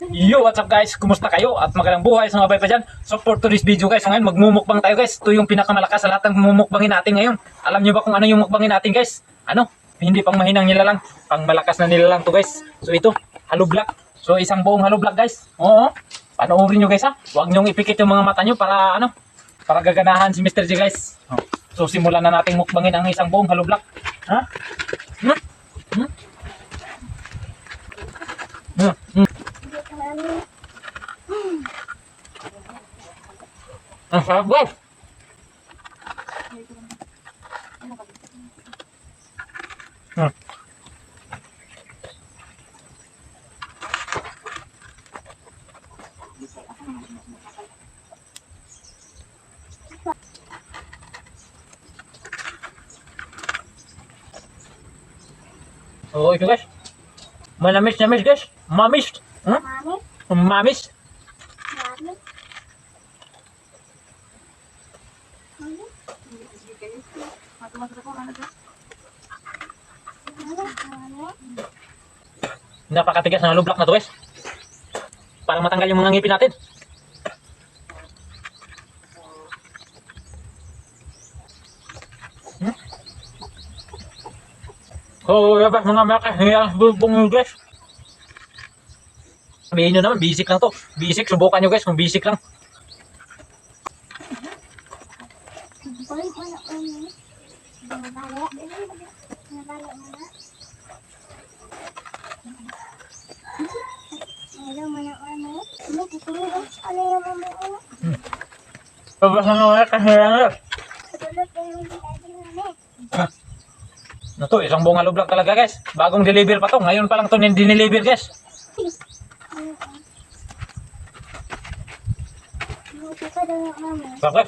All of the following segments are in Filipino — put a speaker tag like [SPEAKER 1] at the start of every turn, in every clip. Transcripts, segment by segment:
[SPEAKER 1] Yo, what's up guys? Kumusta kayo? At magandang buhay sa mga bay pa dyan. So for today's video guys, ngayon magmumukbang tayo guys. Ito yung pinakamalakas sa lahat ng mumukbangin natin ngayon. Alam nyo ba kung ano yung mukbangin natin guys? Ano? Hindi pang mahinang nilalang, pang malakas na nilalang to guys. So ito, halo vlog. So isang buong halo vlog guys. Oo. Panoorin nyo guys ha. Huwag nyong ipikit yung mga mata nyo para ano? Para gaganahan si Mr. J guys. So simulan na nating mukbangin ang isang buong halo vlog. Ha? Ang sarap guys. Oh, ito guys. Manamis guys. Mamis. Mamis. Napakatigas na lublak na to guys. Para matanggal yung mga ngipin natin. Oh, yabas mga makahiyang bubong guys. Sabihin nyo naman, basic lang to. Basic, subukan nyo guys kung basic lang. Yabas mga makahiyang guys. Ito, isang buong halo vlog talaga guys. Bagong deliver pa to. Ngayon pa lang to dineliver guys. Bakit?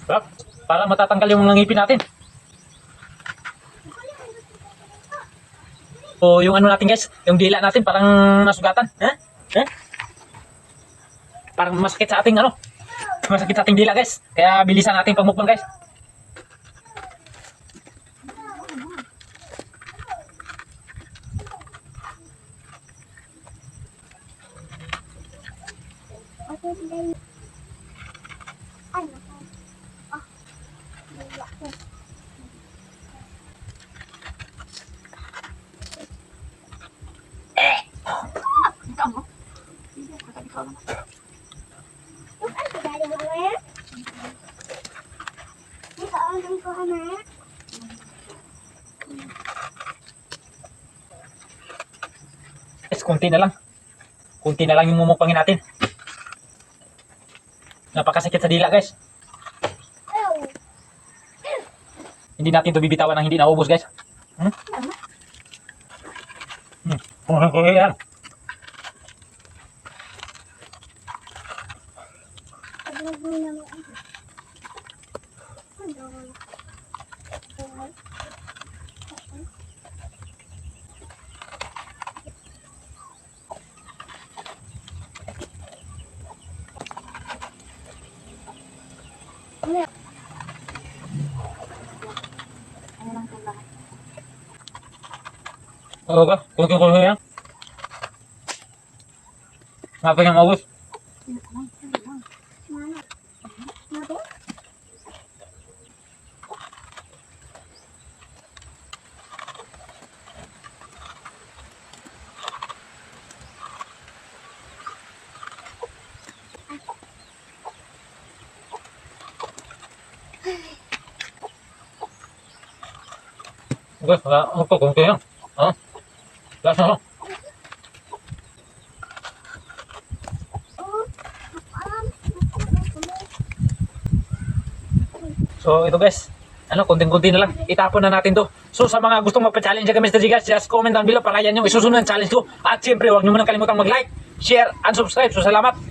[SPEAKER 1] Bak? Para matatanggal yung mga ngipin natin. O yung ano natin guys, yung dila natin parang nasugatan. Ha? Ha? Parang masakit sa ating ano? Masakit sa ating dila guys. Kaya bilisan natin pagmukbang guys. Guys, kunti na lang. Kunti na lang yung mumukbangin natin. Napakasakit sa dila guys. Hindi natin ito bibitawan ng hindi naubos guys. Kuha yan. Oo ba? Kuha yan. Ngapa yang maubos? Guys, ano po kung kaya? Ha? Lasa mo? So ito guys, ano, kunting-kunti na lang. Itapon na natin to. So sa mga gustong magpa-challenge kay Mr. G guys, just comment down below para yan yung isusunod ng challenge ko. At siyempre, huwag nyo munang kalimutang mag-like, share, and subscribe. So salamat!